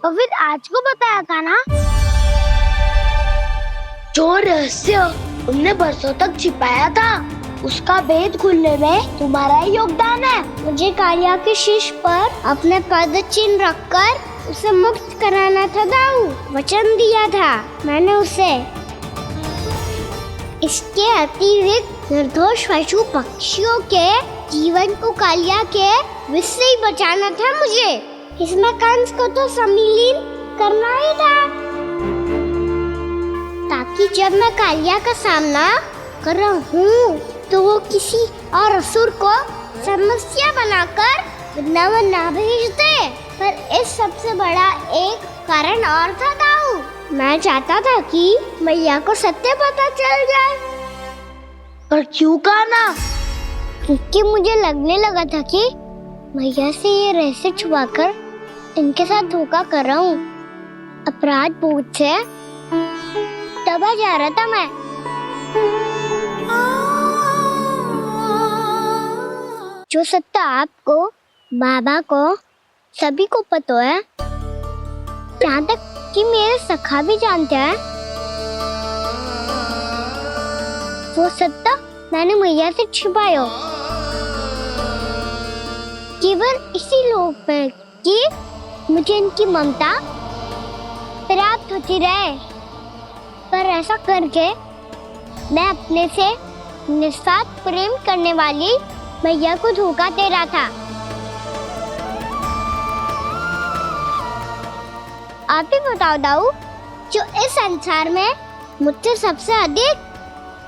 और फिर आज को बताया था ना। जो रहस्य तुमने बरसों तक छिपाया था, उसका भेद खुलने में तुम्हारा ही योगदान है। मुझे कालिया के शीश पर अपने पद चिन्ह रखकर उसे मुक्त कराना था दाऊ। वचन दिया था मैंने उसे। इसके अतिरिक्त निर्दोष पशु पक्षियों के जीवन को कालिया के विष से ही बचाना था मुझे। इसमें कंस को तो सम्मिलित करना ही था, ताकि जब मैं कालिया का सामना कर रहा हूँ तो वो किसी और असुर को समस्या बनाकर वृंदावन ना भेज दे। पर इस सबसे बड़ा एक कारण और था दाऊ। मैं चाहता था कि मैया को सत्य पता चल जाए। पर क्यों कहा ना? क्योंकि मुझे लगने लगा था कि मैया से ये रहस्य छुपाकर इनके साथ धोखा कर रहा हूँ। अपराध बोध से दबा जा रहा था मैं। जो सत्य आपको, बाबा को, सभी को पता है, यहाँ तक कि मेरे सखा भी जानते हैं, वो सत्य मैंने मैया से छिपाया केवल इसी लोक में कि मुझे इनकी ममता प्राप्त होती रहे। पर ऐसा करके मैं अपने से निस्वार्थ प्रेम करने वाली मैया को धोखा दे रहा था। आप ही बताओ दाऊ, जो इस संसार में मुझसे सबसे अधिक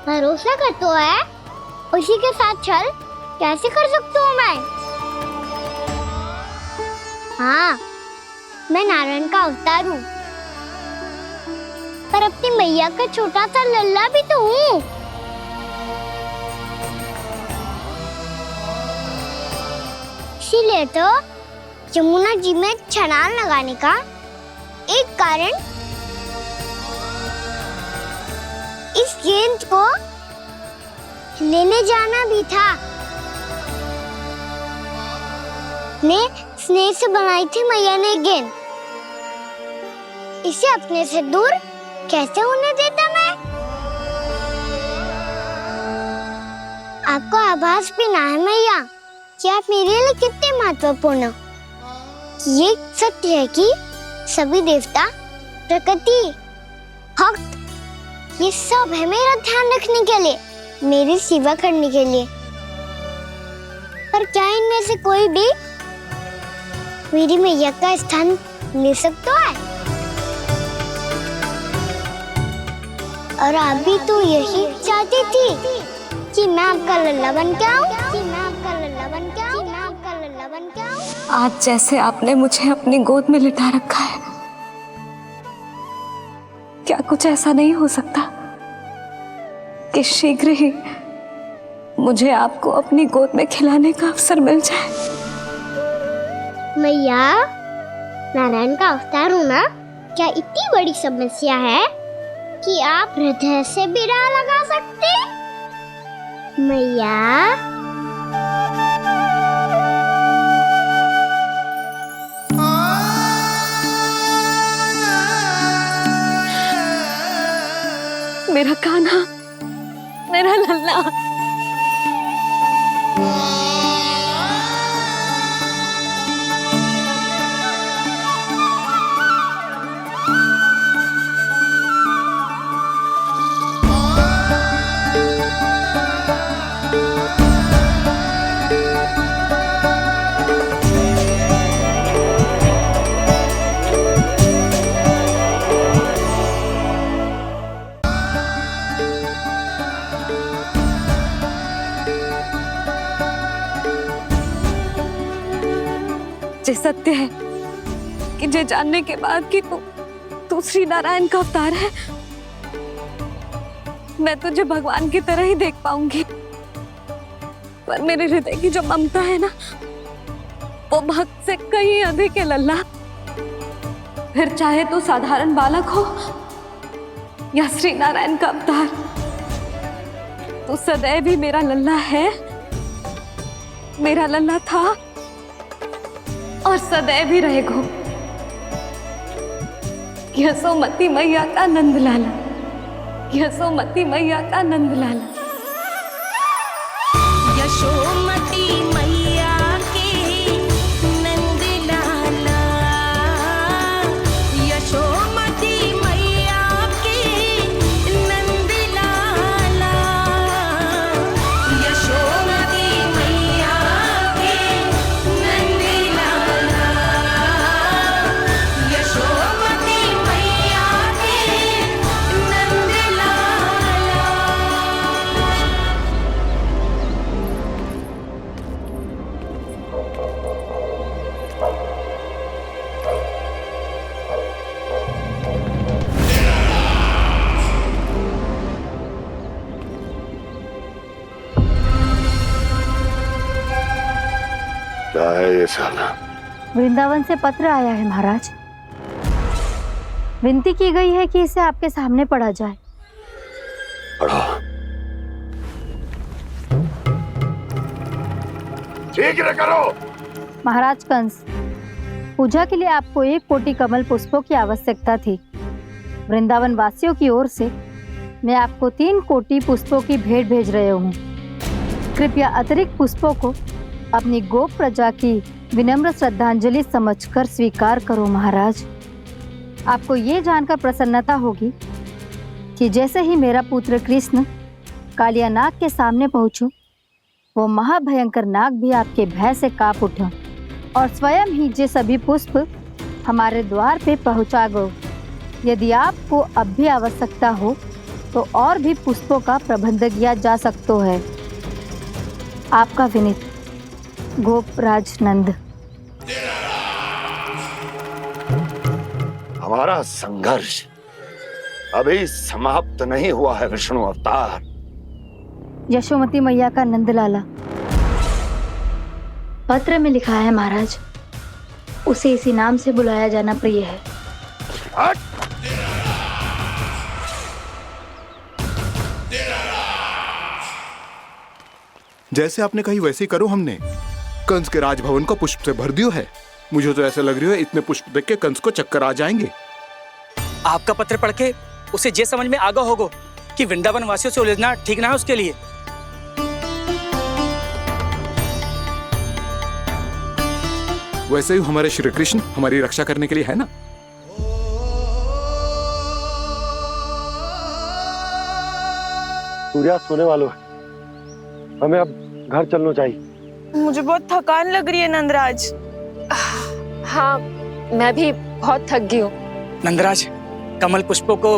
भरोसा करता है, उसी के साथ छल कैसे कर सकता हूँ मैं? हाँ, मैं नारायण का अवतार हूँ, पर अपनी मैया का छोटा सा लल्ला भी तो हूँ। इसीलिए तो यमुना जी में छलांग लगाने का एक कारण इस गेंद को लेने जाना भी था। ने स्नेह से बनाई थी मैया ने गेंद। इसे अपने से दूर कैसे होने देता मैं? आपको आभास भी ना है मैया कि आप मेरे लिए कितने महत्वपूर्ण हो। ये सत्य है कि सभी देवता, प्रकृति, भक्त, ये सब है मेरा ध्यान रखने के लिए, मेरी सेवा करने के लिए। पर क्या इनमें से कोई भी मेरी मैया का स्थान ले सकता है? और आप भी तो यही चाहती थी कि मैं आपका लल्ला बन के आऊं, कि मैं आपका लल्ला बन के आऊं, कि मैं आपका लल्ला बन के आऊं। आज जैसे आपने मुझे अपनी गोद में लिटा रखा है, क्या कुछ ऐसा नहीं हो सकता कि शीघ्र ही मुझे आपको अपनी गोद में खिलाने का अवसर मिल जाए? मैया, नारायण का अवतार होना क्या इतनी बड़ी समस्या है कि आप हृदय से भी राह लगा सकते? मैया, मेरा कान्हा, मेरा लल्ला। ये सत्य है कि ये जानने के बाद कि तू श्री नारायण का अवतार है, मैं तुझे भगवान की तरह ही देख पाऊंगी। पर मेरे हृदय की जो ममता है ना, वो भक्त से कहीं अधिक है लल्ला। फिर चाहे तू साधारण बालक हो या श्री नारायण का अवतार, तू सदैव ही मेरा लल्ला है, मेरा लल्ला था और सदैव ही रहेगा। यशोमती मैया का नंद लाला, यशोमती मैया का नंद लाला। यशोमती मैया के नंद लाला, यशोमती मैया के नंद लाला, यशोमती मैया के नंद लाला, यशोमती मैया के नंद लाला। क्या है ये साला? वृंदावन से पत्र आया है महाराज। विनती की गई है कि इसे आपके सामने पढ़ा जाए। पढ़ो। शीघ्र करो। महाराज कंस, पूजा के लिए आपको 1 कोटि कमल पुष्पों की आवश्यकता थी। वृंदावन वासियों की ओर से मैं आपको 3 कोटि पुष्पों की भेंट भेज रहे हूँ। कृपया अतिरिक्त पुष्पों को अपनी गोप प्रजा की विनम्र श्रद्धांजलि समझकर स्वीकार करो महाराज। आपको ये जानकर प्रसन्नता होगी कि जैसे ही मेरा पुत्र कृष्ण कालिया नाग के सामने पहुंचो, वो महाभयंकर नाग भी आपके भय से कांप उठा और स्वयं ही ये सभी पुष्प हमारे द्वार पे पहुंचा गो। यदि आपको अब भी आवश्यकता हो तो और भी पुष्पों का प्रबंध किया जा सकता है। आपका विनीत गोपराज नंद। हमारा संघर्ष अभी समाप्त नहीं हुआ है विष्णु अवतार। यशोमती मैया का नंदलाला पत्र में लिखा है महाराज, उसे इसी नाम से बुलाया जाना प्रिय है। हट! जैसे आपने कही वैसे ही करो। हमने कंस के राजभवन को पुष्प से भर दियो है। मुझे तो ऐसा लग रही है इतने पुष्प देख के कंस को चक्कर आ जाएंगे। आपका पत्र पढ़ के उसे ये समझ में आगा होगा कि वृंदावन वासियों से उलझना ठीक ना है उसके लिए। वैसे ही हमारे श्री कृष्ण हमारी रक्षा करने के लिए है ना। सूर्यास्त होने वाला है, हमें अब घर चलना चाहिए। मुझे बहुत थकान लग रही है नंदराज। हाँ, मैं भी बहुत थक गई हूँ। नंदराज, कमल पुष्पों को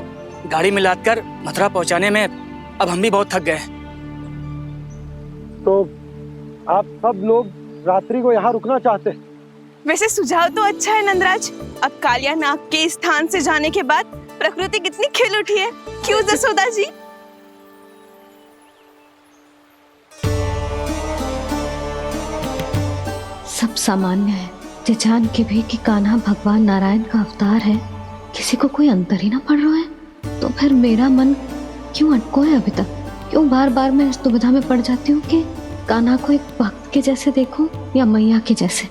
गाड़ी में लादकर मथुरा पहुंचाने में अब हम भी बहुत थक गए। तो आप सब लोग रात्रि को यहाँ रुकना चाहते हैं? वैसे सुझाव तो अच्छा है नंदराज। अब कालिया नाग के स्थान से जाने के बाद प्रकृति कितनी खिल उठी है, क्यों जसोदा जी? सब सामान्य है। ये जान के भी कि कान्हा भगवान नारायण का अवतार है, किसी को कोई अंतर ही ना पड़ रहा है, तो फिर मेरा मन क्यों अटको है अभी तक? क्यों बार बार मैं इस दुविधा में पड़ जाती हूँ कि कान्हा को एक भक्त के जैसे देखूं या मैया के जैसे?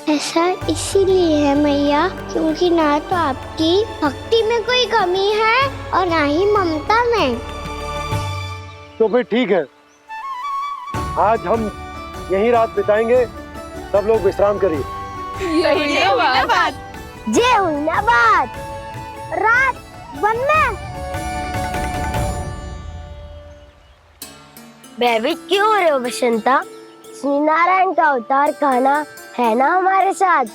ऐसा इसीलिए है मैया क्योंकि ना तो आपकी भक्ति में कोई कमी है और ना ही ममता में। तो फिर ठीक है, आज हम यहीं रात बिताएंगे। सब लोग विश्राम करिए। जय हुइनाबाद। रात वन में भयभीत क्यों हो रहे हो बसंता? श्री नारायण का अवतार कान्हा है ना हमारे साथ।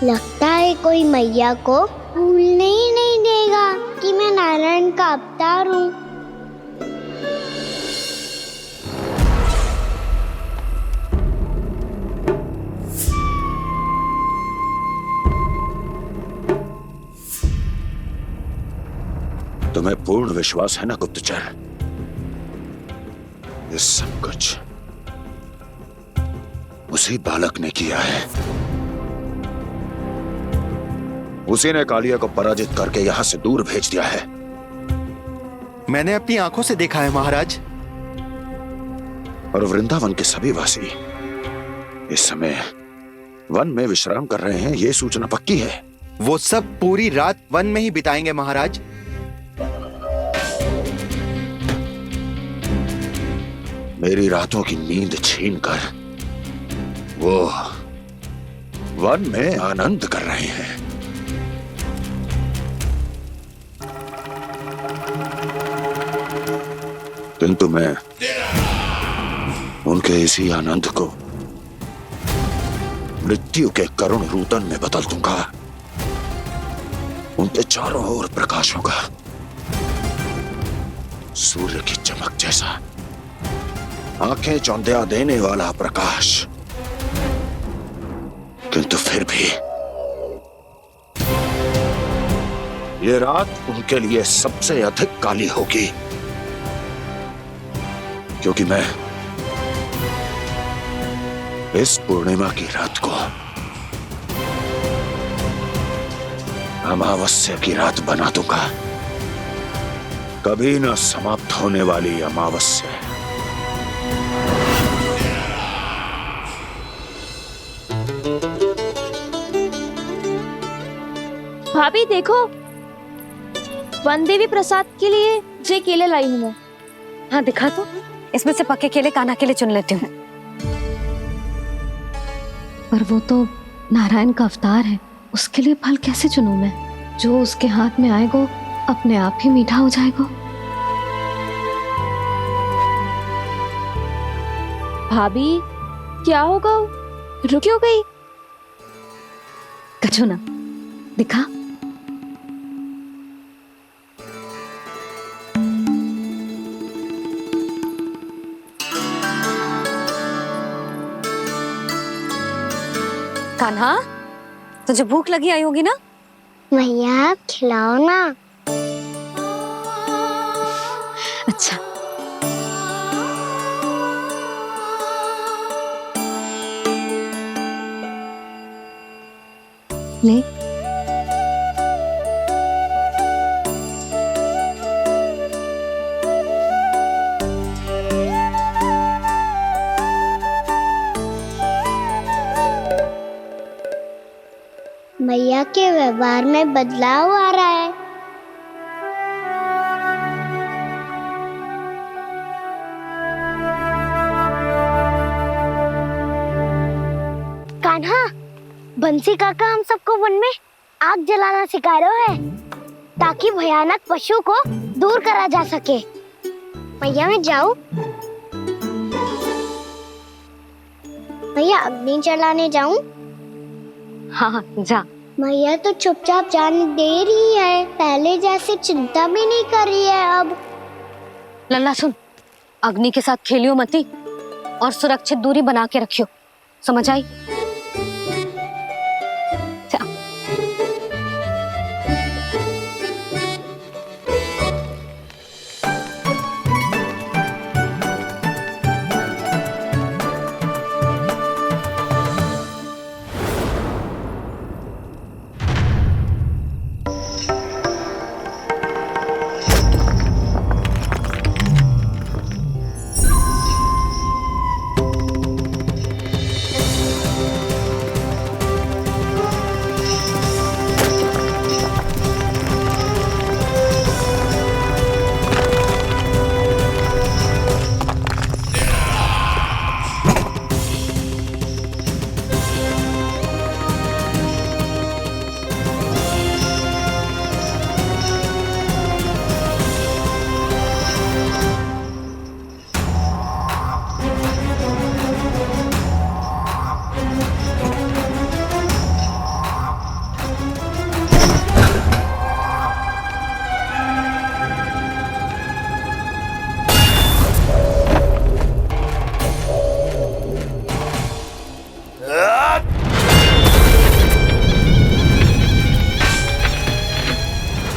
लगता है कोई मैया को भूलने ही नहीं देगा कि मैं नारायण का अवतार हूँ। तुम्हें पूर्ण विश्वास है ना गुप्तचर? ये सब कुछ उसी बालक ने किया है। उसी ने कालिया को पराजित करके यहां से दूर भेज दिया है। मैंने अपनी आंखों से देखा है महाराज। और वृंदावन के सभी वासी इस समय वन में विश्राम कर रहे हैं, ये सूचना पक्की है। वो सब पूरी रात वन में ही बिताएंगे महाराज। मेरी रातों की नींद छीनकर वो वन में आनंद कर रहे हैं। किंतु मैं उनके इसी आनंद को मृत्यु के करुण रूतन में बदल दूंगा। उनके चारों ओर प्रकाश होगा, सूर्य की चमक जैसा, आंखें चौंधिया देने वाला प्रकाश। किंतु फिर भी ये रात उनके लिए सबसे अधिक काली होगी, क्योंकि मैं इस पूर्णिमा की रात को अमावस्या की रात बना दूंगा। कभी न समाप्त होने वाली अमावस्या। भाभी देखो, वन देवी प्रसाद के लिए जे केले लाई हूँ मैं। हाँ दिखा तो, इसमें से पक्के केले कान्हा के लिए चुन लेती हूँ। पर वो तो नारायण का अवतार है, उसके लिए फल कैसे चुनूं मैं? जो उसके हाथ में आएगा अपने आप ही मीठा हो जाएगा। भाभी क्या होगा, रुक क्यों गई? कछू ना, दिखा। कान्हा, तुझे भूख लगी आई होगी ना? भैया आप खिलाओ ना। अच्छा। ले। भैया के व्यवहार में बदलाव आ रहा है। कान्हा, बंसी काका हम सबको वन में आग जलाना सिखा रहे हैं, ताकि भयानक पशु को दूर करा जा सके। भैया मैं जाऊं? भैया अग्नि जलाने जाऊं? हाँ जा। भैया तो चुपचाप जाने दे रही है, पहले जैसे चिंता भी नहीं कर रही है अब। लल्ला सुन, अग्नि के साथ खेलियो मती और सुरक्षित दूरी बना के रखियो, समझ आई?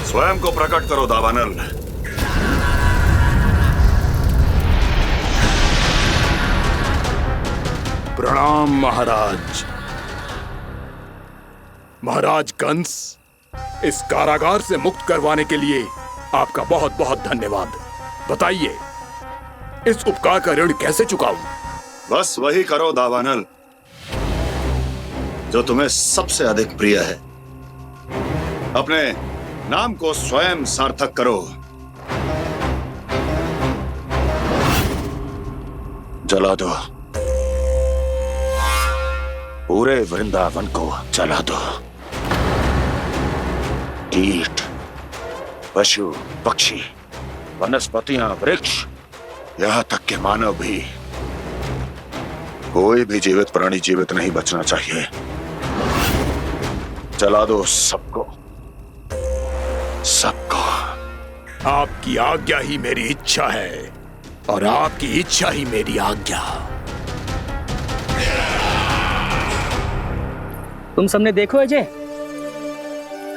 स्वयं को प्रकट करो दावानल। प्रणाम महाराज। महाराज कंस, इस कारागार से मुक्त करवाने के लिए आपका बहुत बहुत धन्यवाद। बताइए, इस उपकार का ऋण कैसे चुकाऊं? बस वही करो दावानल जो तुम्हें सबसे अधिक प्रिय है। अपने नाम को स्वयं सार्थक करो। जला दो, पूरे वृंदावन को जला दो। कीट, पशु, पक्षी, वनस्पतियां, वृक्ष, यहां तक के मानव भी, कोई भी जीवित प्राणी जीवित नहीं बचना चाहिए। जला दो सबको, सबको। आपकी आज्ञा ही मेरी इच्छा है और आपकी इच्छा ही मेरी आज्ञा। तुम सबने देखो अजय,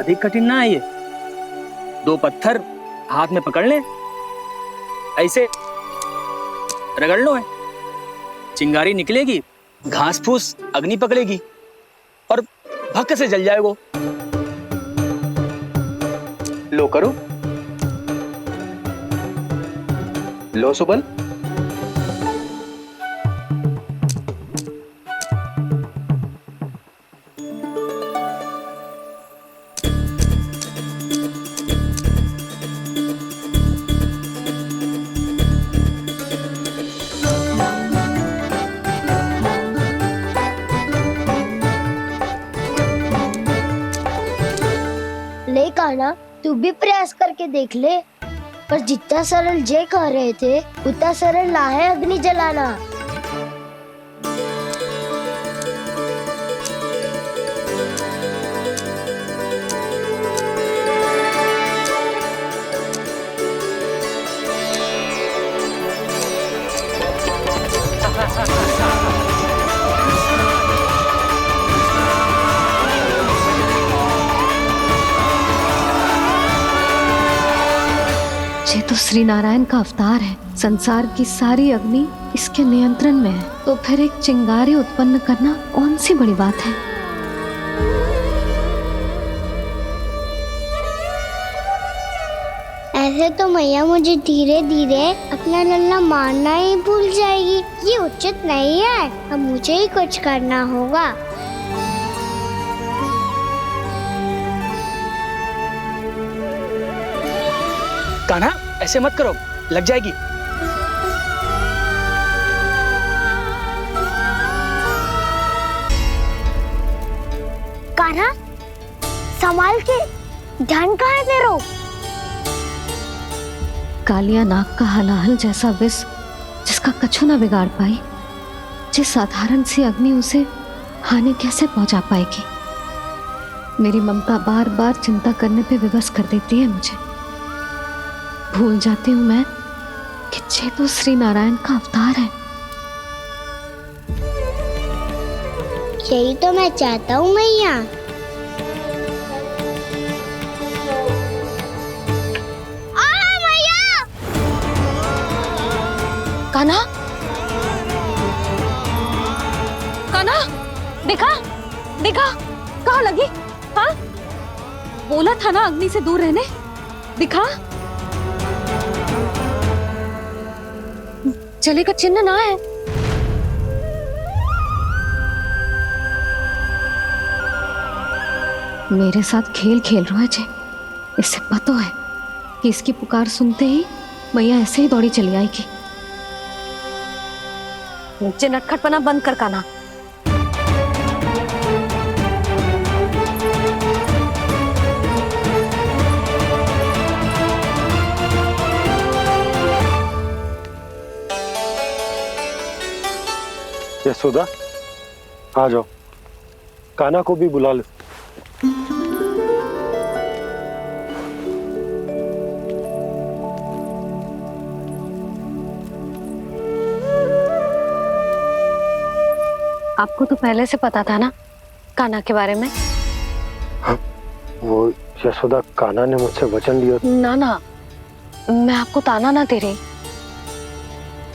अधिक कठिन ना है ये। 2 पत्थर हाथ में पकड़ ले, ऐसे रगड़ लो है, चिंगारी निकलेगी, घास फूस अग्नि पकड़ेगी और भक्क से जल जाए वो। लो करो, लो सुबल। ले कान्हा, तू भी प्रयास करके देख ले। पर जितना सरल जय कह रहे थे उतना सरल ना है अग्नि जलाना। ये तो श्री नारायण का अवतार है। संसार की सारी अग्नि इसके नियंत्रण में है, तो फिर एक चिंगारी उत्पन्न करना कौन सी बड़ी बात है। ऐसे तो मैया मुझे धीरे धीरे अपना लल्ला मारना ही भूल जाएगी। ये उचित नहीं है, अब मुझे ही कुछ करना होगा। कान्हा, ऐसे मत करो, लग जाएगी। कान्हा, संभाल के, ध्यान कहाँ है तेरा? कालिया नाग का हलाहल जैसा विष जिसका कछु ना बिगाड़ पाई, जिस साधारण सी अग्नि उसे हानि कैसे पहुंचा पाएगी। मेरी ममता बार बार चिंता करने पे विवश कर देती है मुझे। भूल जाती हूँ मैं कि ये तो श्री नारायण का अवतार है। यही तो मैं चाहता हूँ मैया। मैया! कान्हा, कान्हा, देखा देखा, कहाँ लगी? हाँ, बोला था ना अग्नि से दूर रहने। दिखा, जले का चिन्ह ना है। मेरे साथ खेल खेल रहा है जे। इससे पता है कि इसकी पुकार सुनते ही मैया ऐसे ही दौड़ी चली आएगी। मुझे नटखटपना बंद कर कान्हा। यशोदा, आ जाओ, कान्हा को भी बुला लो। आपको तो पहले से पता था ना कान्हा के बारे में? हाँ, वो यशोदा, कान्हा ने मुझसे वचन लिया। ना ना, मैं आपको ताना ना दे रही।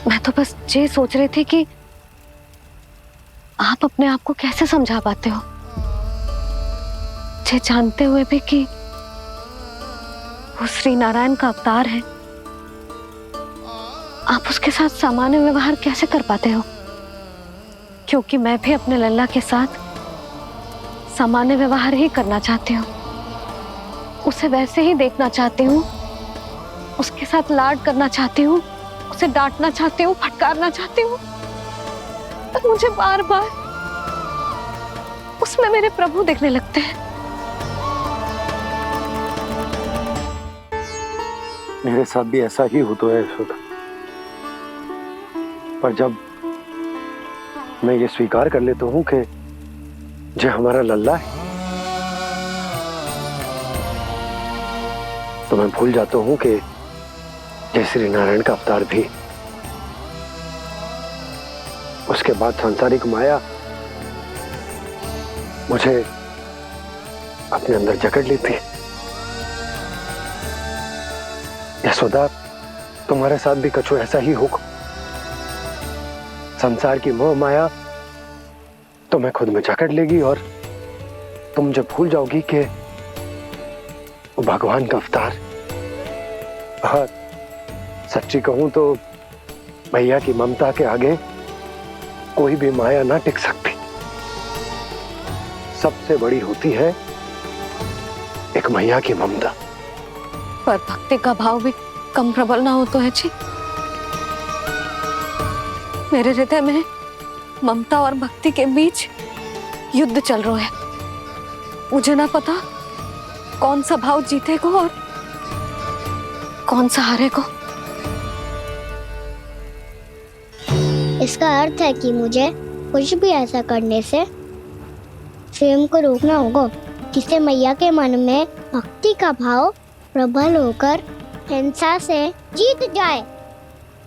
मैं तो बस ये सोच रही थी कि आप अपने आप को कैसे समझा पाते हो, ये जानते हुए भी कि वो श्री नारायण का अवतार है। आप उसके साथ सामान्य व्यवहार कैसे कर पाते हो? क्योंकि मैं भी अपने लल्ला के साथ सामान्य व्यवहार ही करना चाहती हूँ, उसे वैसे ही देखना चाहती हूँ, उसके साथ लाड करना चाहती हूँ, उसे डांटना चाहती हूँ, फटकारना चाहती हूँ, पर मुझे बार बार उसमें मेरे प्रभु दिखने लगते हैं। मेरे साथ भी ऐसा ही होता है यशोदा। पर जब मैं ये स्वीकार कर लेता हूँ कि जो हमारा लल्ला है, तो मैं भूल जाता हूँ कि जय श्री नारायण का अवतार भी। उसके बाद सांसारिक माया मुझे अपने अंदर जकड़ लेती है। यशोदा, तुम्हारे साथ भी कछु ऐसा ही होगा। संसार की मोह माया तुम्हें खुद में जकड़ लेगी और तुम जब भूल जाओगी कि वो भगवान का अवतार। और सच्ची कहूं तो भैया की ममता के आगे कोई भी माया ना टिक सकती। सबसे बड़ी होती है एक मैया की ममता। पर भक्ति का भाव भी कम प्रबल ना हो तो है जी। मेरे हृदय में ममता और भक्ति के बीच युद्ध चल रहा है। मुझे ना पता कौन सा भाव जीतेगा और कौन सा हारेगा। इसका अर्थ है कि मुझे कुछ भी ऐसा करने से स्वयं को रोकना होगा जिससे मैया के मन में भक्ति का भाव प्रबल होकर हिंसा से जीत जाए।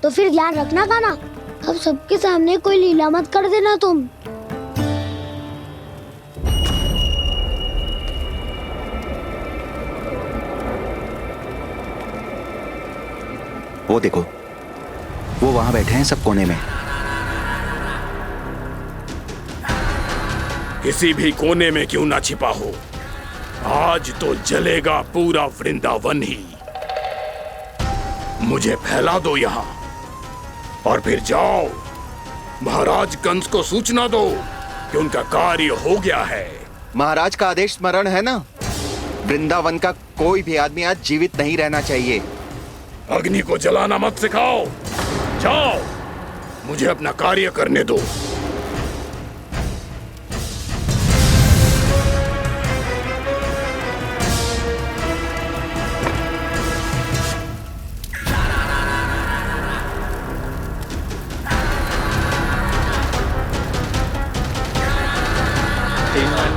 तो फिर ध्यान रखना गाना, अब सबके सामने कोई लीला मत कर देना तुम। वो देखो, वो वहां बैठे हैं सब कोने में। किसी भी कोने में क्यों ना छिपा हो, आज तो जलेगा पूरा वृंदावन ही। मुझे फैला दो यहाँ और फिर जाओ महाराज कंस को सूचना दो कि उनका कार्य हो गया है। महाराज का आदेश स्मरण है ना, वृंदावन का कोई भी आदमी आज जीवित नहीं रहना चाहिए। अग्नि को जलाना मत सिखाओ, जाओ मुझे अपना कार्य करने दो।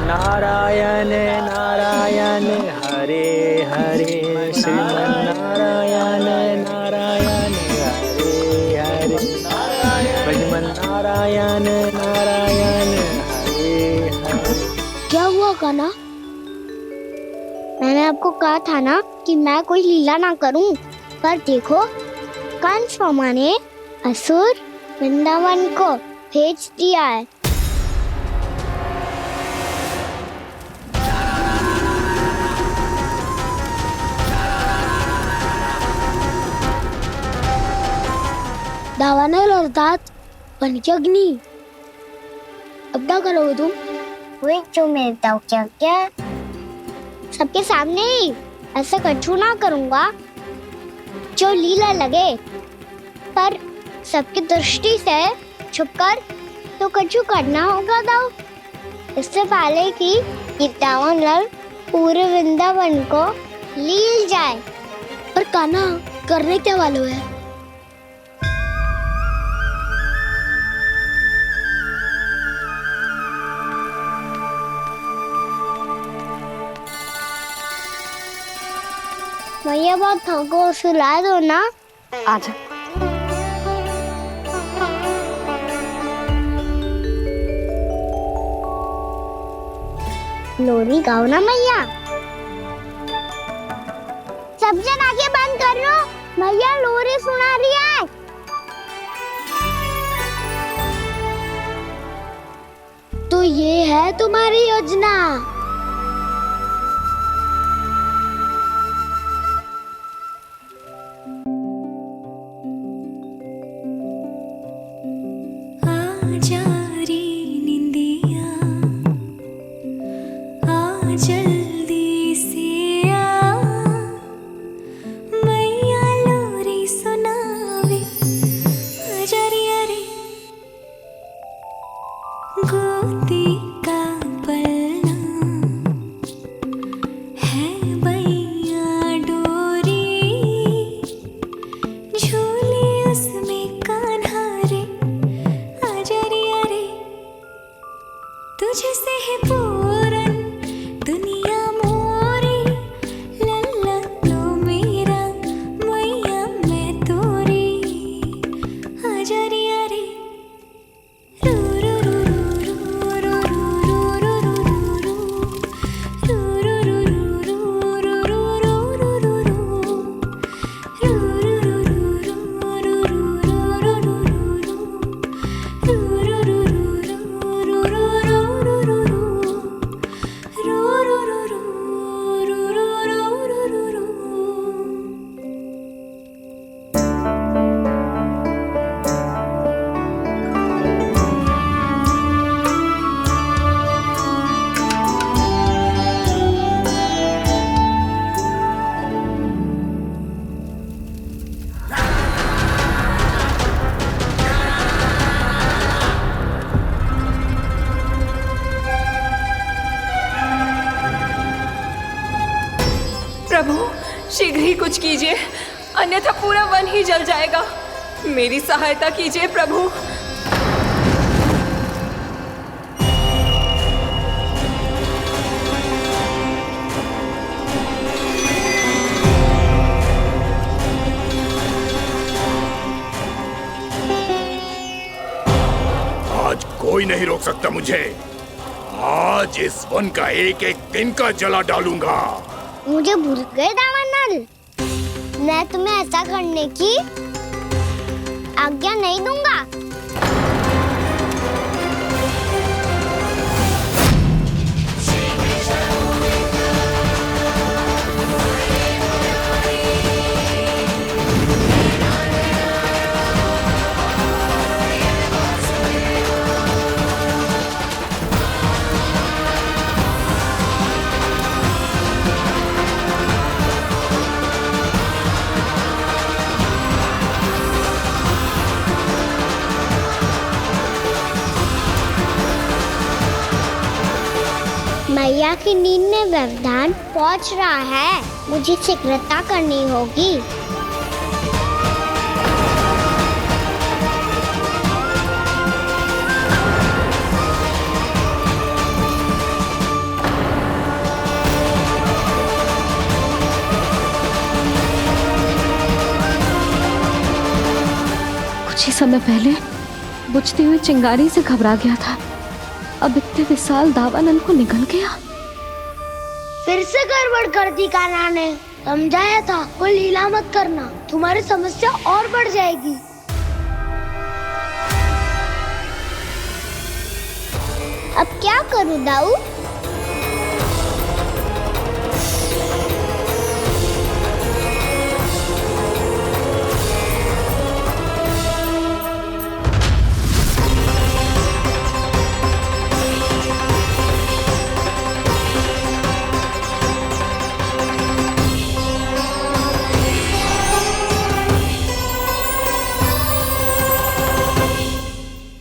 नारायण नारायण हरे हरे, श्रीमन्नारायण नारायण हरे हरे, भजमन नारायण नारायण हरे हरे। क्या हुआ गाना? मैंने आपको कहा था ना कि मैं कोई लीला ना करूं, पर देखो कंस मामा ने असुर वृंदावन को भेज दिया है। दावानल अर्थात पंचअग्नि। अब क्या करोगे तुम? वही जो मेरे ताऊ क्या सबके सामने ही ऐसा कछु ना करूंगा जो लीला लगे, पर सबकी दृष्टि से छुपकर तो कछु करना होगा दाऊ। इससे पहले कि ये दावानल पूरे वृंदावन को लील जाए। पर कान्हा करने क्या वालों है? भैया बहुत थको, सुला दो ना। आजा। लोरी गाओ ना मैया। सब जन आंखें बंद कर लो, मैया लोरी सुना रही है। तो ये है तुम्हारी योजना। गोदी का पलना है बैया डोरी, झूले उसमें कान्हा रे, आजा रिया रे, तुझसे है पूरन दुनिया मोरी, लल्ला तो मेरा मैया मैं तोरी, आजा रिया रे, रू रू रू रू रू रू रू रू रू रू प्रभु शीघ्र ही कुछ कीजिए, अन्यथा पूरा वन ही जल जाएगा। मेरी सहायता कीजिए प्रभु। आज कोई नहीं रोक सकता मुझे। आज इस वन का एक एक दिन का जला डालूंगा। मुझे भूल गए दावानल, मैं तुम्हें ऐसा करने की आज्ञा नहीं दूंगा। मैया की नींद में व्यवधान पहुंच रहा है, मुझे शीघ्रता करनी होगी। कुछ ही समय पहले बुझती हुई चिंगारी से घबरा गया था, अब इतने विशाल दावानल को निगल गया। फिर से गड़बड़ कर दी कान्हा ने, समझाया था कोई लीला मत करना, तुम्हारी समस्या और बढ़ जाएगी। अब क्या करूं दाऊ?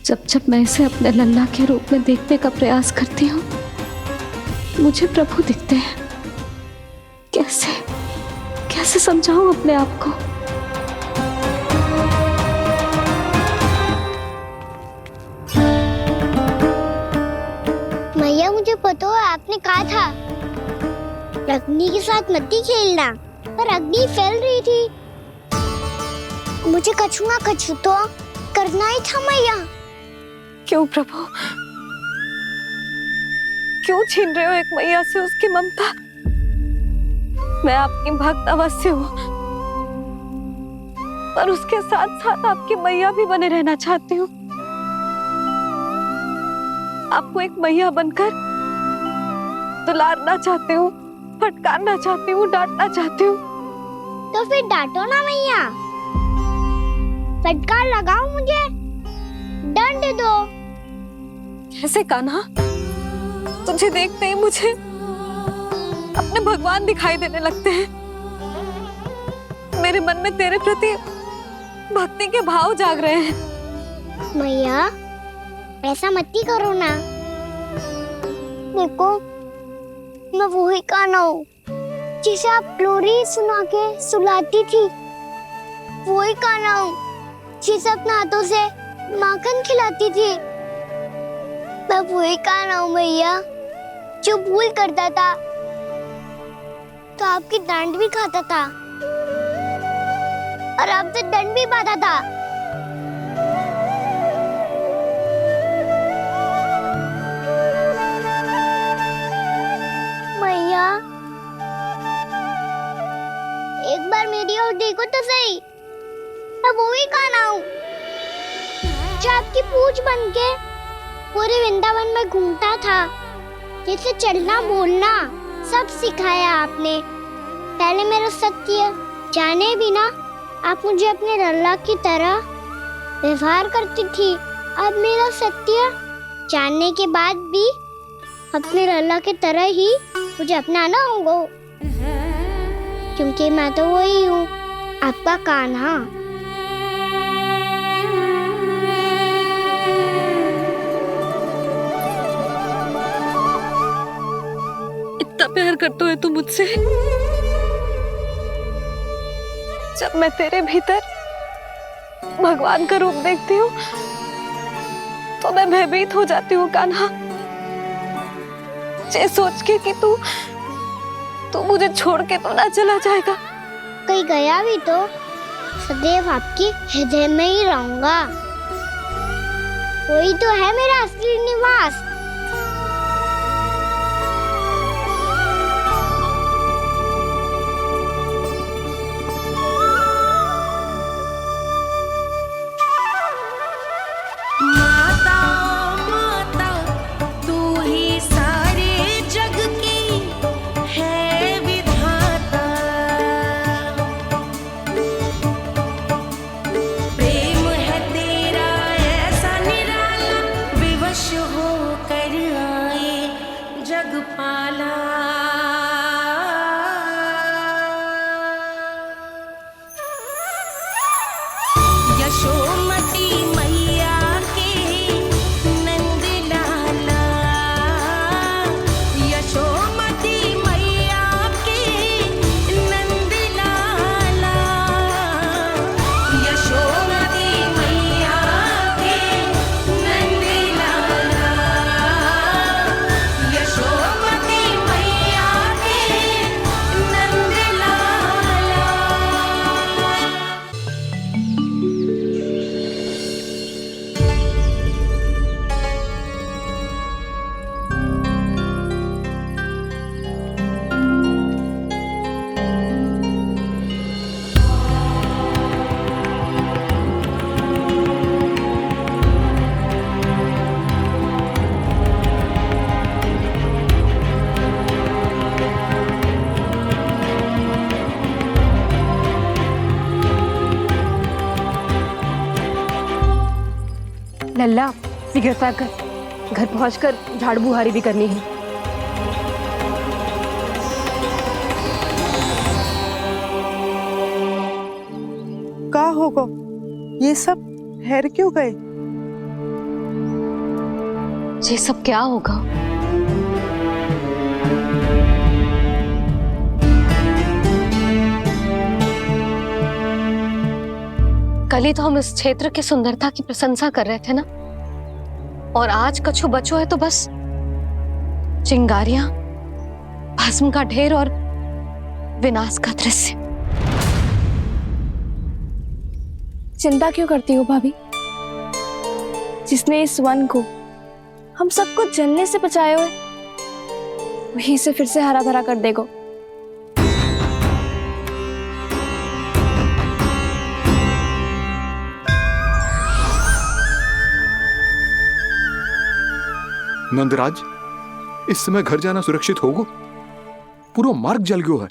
जब जब मैं इसे अपने लल्ला के रूप में देखने का प्रयास करती हूँ, मुझे प्रभु दिखते हैं। कैसे कैसे समझाऊं अपने आप को? मैया मुझे पता है आपने कहा था अग्नि के साथ मत ही खेलना, पर अग्नि फैल रही थी। मुझे कछु ना कछु तो करना ही था मैया। क्यों प्रभु, क्यों छीन रहे हो एक मैया से उसकी ममता? मैं आपकी भक्त अवश्य हूँ, पर उसके साथ साथ आपकी मैया भी बने रहना चाहती हूँ। आपको एक मैया बनकर दुलारना चाहती हूँ, फटकारना चाहती हूँ, डांटना चाहती हूँ। तो फिर डांटो ना मैया, फटकार लगाओ, मुझे दंड दो। कैसे कान्हा? तुझे देखते ही मुझे अपने भगवान दिखाई देने लगते हैं। मेरे मन में तेरे प्रति भक्ति के भाव जाग रहे हैं। मैया ऐसा मत ही करो ना। देखो, मैं वही कान्हा हूँ जिसे आप लोरी सुना के सुलाती थी। वही कान्हा हूँ जिसे अपने हाथों से माखन खिलाती थी। मैं वही कान्हा हूँ भैया, जो भूल करता था तो आपकी डांट भी खाता था और आपसे दंड भी पाता था। मैया, एक बार मेरी ओर देखो तो सही। मैं वो ही कान्हा हूँ जो आपकी पूंछ बन के पूरे वृंदावन में घूमता था। जैसे चलना बोलना सब सिखाया आपने। पहले मेरा सत्य जाने बिना आप मुझे अपने लल्ला की तरह व्यवहार करती थी। अब मेरा सत्य जानने के बाद भी अपने लल्ला की तरह ही मुझे अपनाना होगा, क्योंकि मैं तो वही हूँ, आपका कान्हा। इतना प्यार करते हो तुम मुझसे। जब मैं तेरे भीतर भगवान का रूप देखती हूँ तो मैं भयभीत हो जाती हूँ कान्हा। ये सोच के कि तू मुझे छोड़ के तो ना चला जाएगा। कहीं गया भी तो सदैव आपके हृदय में ही रहूंगा। वही तो है मेरा असली निवास। लल्ला, सिगरेट पैक कर। घर पहुंचकर झाड़ू बुहारी भी करनी है। का होगा? ये सब ठहर क्यों गए? ये सब क्या होगा? कल ही तो हम इस क्षेत्र की सुंदरता की प्रशंसा कर रहे थे ना, और आज कछु बचो है तो बस चिंगारियां, भस्म का ढेर और विनाश का दृश्य। चिंता क्यों करती हो भाभी? जिसने इस वन को हम सबको जलने से बचाए हुए, वही से फिर से हरा भरा कर देगा। नंदराज, इस समय घर जाना सुरक्षित होगा? पूरा मार्ग जल गयो है।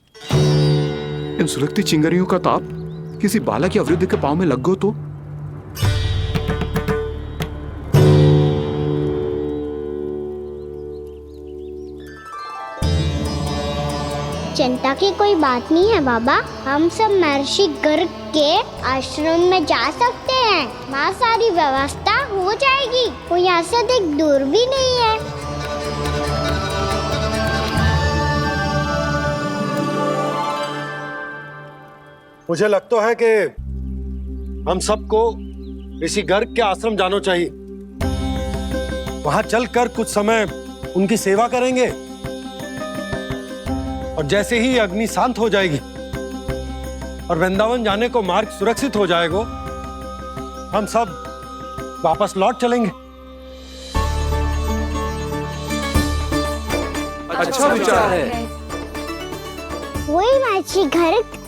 इन सुलगती चिंगारियों का ताप किसी बालक या वृद्ध के पांव में लग गयो तो? चिंता की कोई बात नहीं है बाबा। हम सब महर्षि गर्ग के आश्रम में जा सकते हैं। वहाँ सारी व्यवस्था हो हो जाएगी। वो यहाँ से अधिक दूर भी नहीं है। मुझे लगता है कि हम सबको ऋषि गर्ग के आश्रम जाना चाहिए। वहां चलकर कुछ समय उनकी सेवा करेंगे और जैसे ही अग्नि शांत हो जाएगी और वृंदावन जाने को मार्ग सुरक्षित हो जाएगा, हम सब वापस लौट चलेंगे। अच्छा विचार है। वही महर्षि गर्ग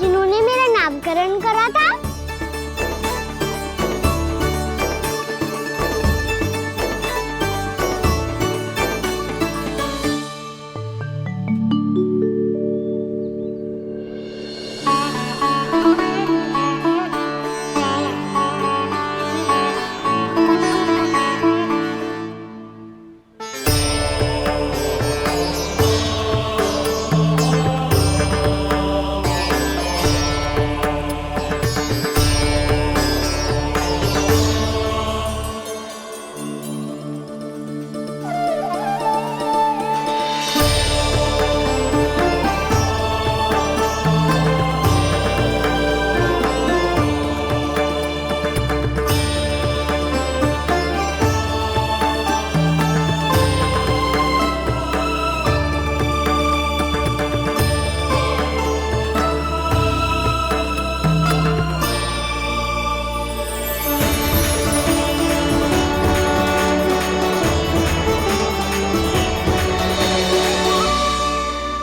जिन्होंने मेरा नामकरण करा था।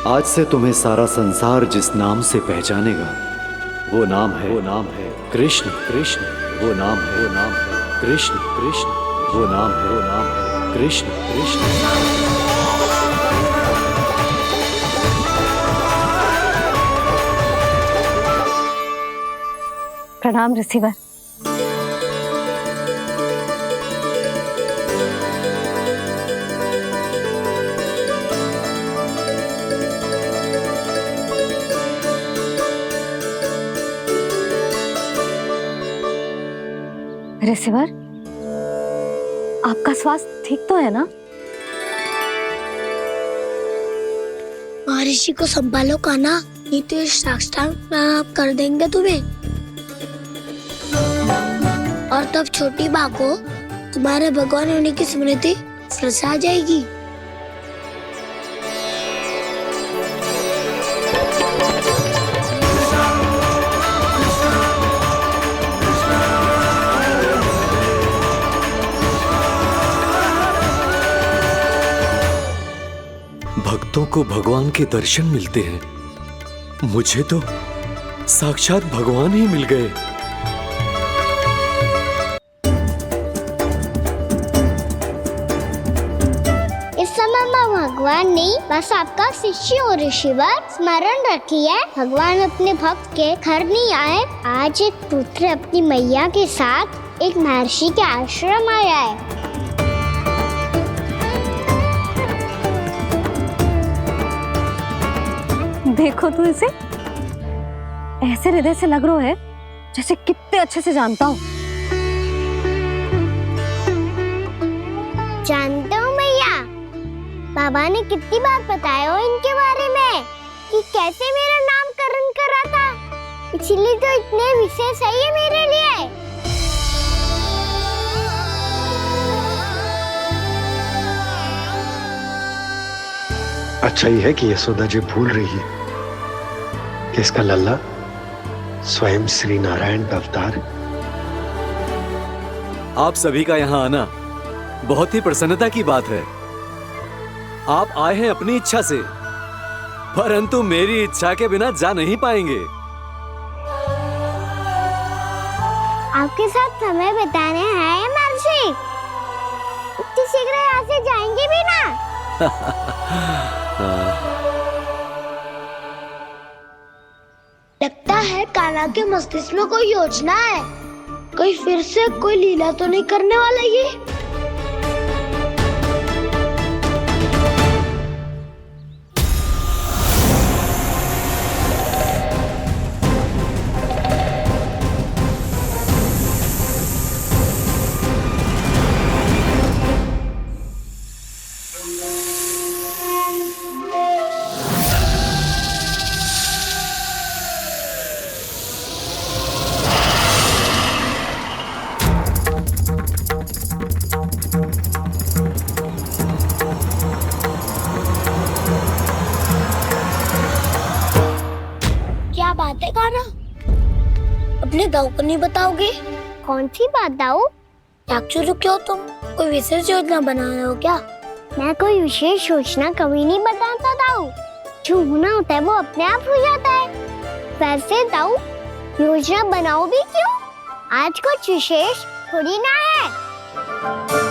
आज से तुम्हें सारा संसार जिस नाम से पहचानेगा वो नाम है कृष्ण। कृष्ण वो नाम है कृष्ण। कृष्ण वो नाम है कृष्ण। कृष्ण। प्रणाम ऋषिवर। ऋषिवर, आपका स्वास्थ्य ठीक तो है ना? महर्षि को संभालो कान्हा, नहीं तो ये साष्टांग प्रणाम कर देंगे तुम्हें। और तब छोटी बा को तुम्हारे भगवान होने की स्मृति फिर से आ जाएगी। भक्तों को भगवान के दर्शन मिलते हैं। मुझे तो साक्षात भगवान ही मिल गए। इस समय मैं भगवान नहीं, बस आपका शिष्य हूँ ऋषिवर। स्मरण रखिए, भगवान अपने भक्त के घर नहीं आए। आज एक पुत्र अपनी मैया के साथ एक महर्षि के आश्रम आया है। देखो तू इसे, ऐसे हृदय से लग रहा है जैसे कितने अच्छे से जानता हूँ। जानता हूँ मैया, बाबा ने कितनी बार बताया हो इनके बारे में कि कैसे मेरा नामकरण करा था, इसीलिए तो इतने विशेष है ये मेरे लिए। अच्छा ही है कि यशोदा जी भूल रही है कि इसका लल्ला स्वयं श्री नारायण का अवतार। आप सभी का यहाँ आना बहुत ही प्रसन्नता की बात है। आप आए हैं अपनी इच्छा से, परंतु मेरी इच्छा के बिना जा नहीं पाएंगे। आपके साथ समय बिताने हैं महर्षि, इतनी शीघ्र यहाँ से जाएंगे भी ना? लगता है कान्हा के मस्तिष्क में कोई योजना है। कहीं फिर से कोई लीला तो नहीं करने वाला ये? दाऊ को नहीं बताओगे? कौन सी बात दाऊ? चुरू क्यों तुम कोई विशेष योजना बना रहे हो क्या? मैं कोई विशेष योजना कभी नहीं बताता दाऊ। जो होना होता है वो अपने आप हो जाता है। वैसे दाऊ योजना बनाओ भी क्यों? आज कुछ विशेष थोड़ी ना है।